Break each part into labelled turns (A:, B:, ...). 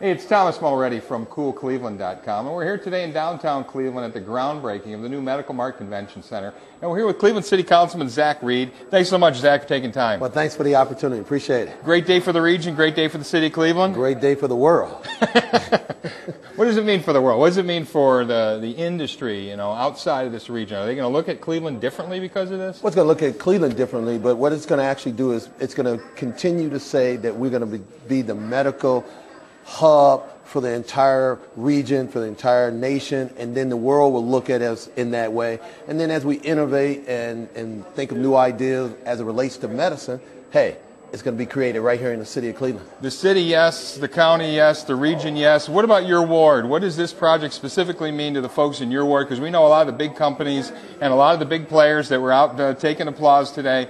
A: Hey, it's Thomas Mulready from CoolCleveland.com, and we're here today in downtown Cleveland at the groundbreaking of the new Medical Mart Convention Center. And we're here with Cleveland City Councilman Zack Reed. Thanks so much, Zack, for taking time.
B: Well, thanks for the opportunity. Appreciate it.
A: Great day for the region, great day for the city of Cleveland.
B: Great day for the world.
A: What does it mean for the world? What does it mean for the industry, outside of this region? Are they going to look at Cleveland differently because of this?
B: Well, it's going to look at Cleveland differently, but what it's going to actually do is it's going to continue to say that we're going to be the medical hub for the entire region, for the entire nation, and then the world will look at us in that way. And then as we innovate and think of new ideas as it relates to medicine, hey, it's going to be created right here in the city of Cleveland.
A: The city, yes. The county, yes. The region, yes. What about your ward? What does this project specifically mean to the folks in your ward? Because we know a lot of the big companies and a lot of the big players that were out taking applause today,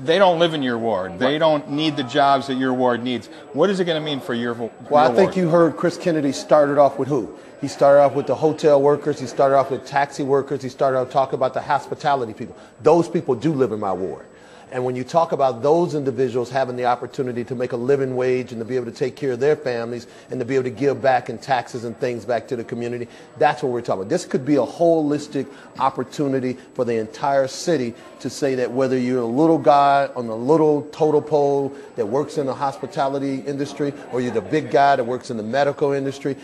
A: they don't live in your ward. They don't need the jobs that your ward needs. What is it going to mean for your ward?
B: Well, I think you heard Chris Kennedy started off with who? He started off with the hotel workers. He started off with taxi workers. He started off talking about the hospitality people. Those people do live in my ward. And when you talk about those individuals having the opportunity to make a living wage and to be able to take care of their families and to be able to give back in taxes and things back to the community, that's what we're talking about. This could be a holistic opportunity for the entire city to say that whether you're a little guy on the little total pole that works in the hospitality industry or you're the big guy that works in the medical industry,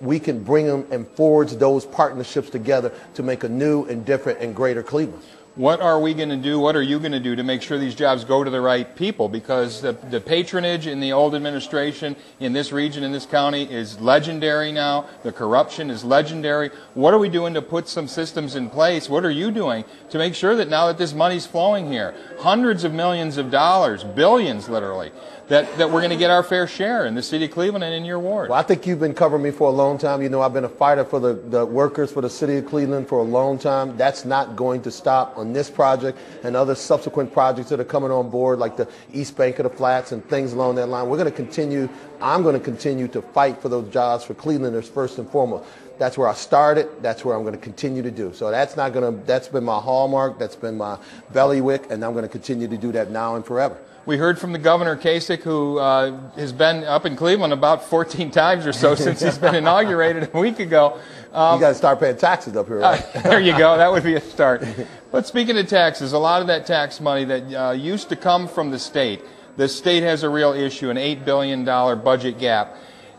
B: we can bring them and forge those partnerships together to make a new and different and greater Cleveland.
A: What are we going to do? What are you going to do to make sure these jobs go to the right people? Because the patronage in the old administration in this region, in this county, is legendary now. The corruption is legendary. What are we doing to put some systems in place? What are you doing to make sure that now that this money's flowing here, hundreds of millions of dollars, billions literally, that we're going to get our fair share in the city of Cleveland and in your ward?
B: Well, I think you've been covering me for a long time. You know, I've been a fighter for the workers for the city of Cleveland for a long time. That's not going to stop on this project and other subsequent projects that are coming on board, like the East Bank of the Flats and things along that line. We're going to continue. I'm going to continue to fight for those jobs for Clevelanders first and foremost. That's where I started. That's where I'm going to continue to do. So that's been my hallmark. That's been my bailiwick, and I'm going to continue to do that now and forever.
A: We heard from the Governor Kasich, who has been up in Cleveland about 14 times or so since he's been inaugurated a week ago.
B: You got to start paying taxes up here, right?
A: There you go. That would be a start. But speaking of taxes, a lot of that tax money that used to come from the state has a real issue, an $8 billion budget gap.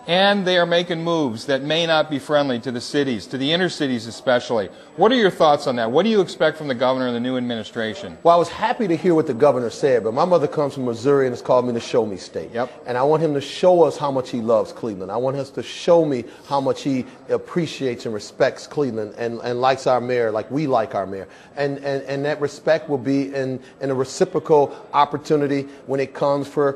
A: And they are making moves that may not be friendly to the cities, to the inner cities especially. What are your thoughts on that? What do you expect from the governor and the new administration?
B: Well, I was happy to hear what the governor said, but my mother comes from Missouri and has called me the show me state.
A: Yep.
B: And I want him to show us how much he loves Cleveland. I want us to show me how much he appreciates and respects Cleveland and likes our mayor like we like our mayor. And that respect will be in a reciprocal opportunity when it comes for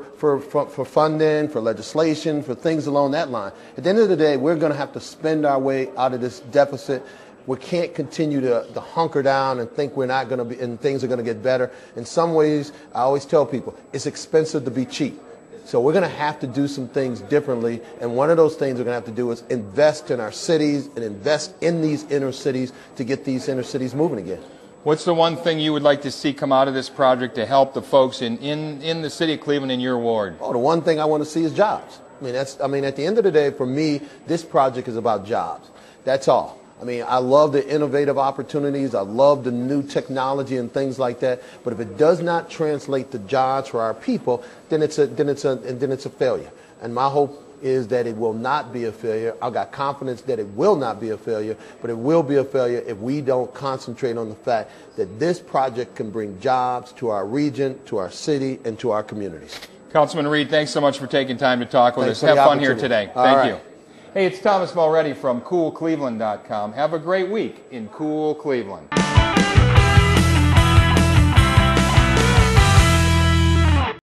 B: funding, for legislation, for things along that line. At the end of the day, we're going to have to spend our way out of this deficit. We can't continue to hunker down and think we're not going to be, and things are going to get better. In some ways, I always tell people, it's expensive to be cheap. So we're going to have to do some things differently. And one of those things we're going to have to do is invest in our cities and invest in these inner cities to get these inner cities moving again.
A: What's the one thing you would like to see come out of this project to help the folks in the city of Cleveland in your ward?
B: Oh, the one thing I want to see is jobs. I mean, at the end of the day, for me, this project is about jobs. That's all. I mean, I love the innovative opportunities. I love the new technology and things like that. But if it does not translate to jobs for our people, then it's a failure. And my hope is that it will not be a failure. I've got confidence that it will not be a failure, but it will be a failure if we don't concentrate on the fact that this project can bring jobs to our region, to our city, and to our communities.
A: Councilman Reed, thanks so much for taking time to talk with us. Have fun here today. Thank you. Hey, it's Thomas Mulready from CoolCleveland.com. Have a great week in Cool Cleveland.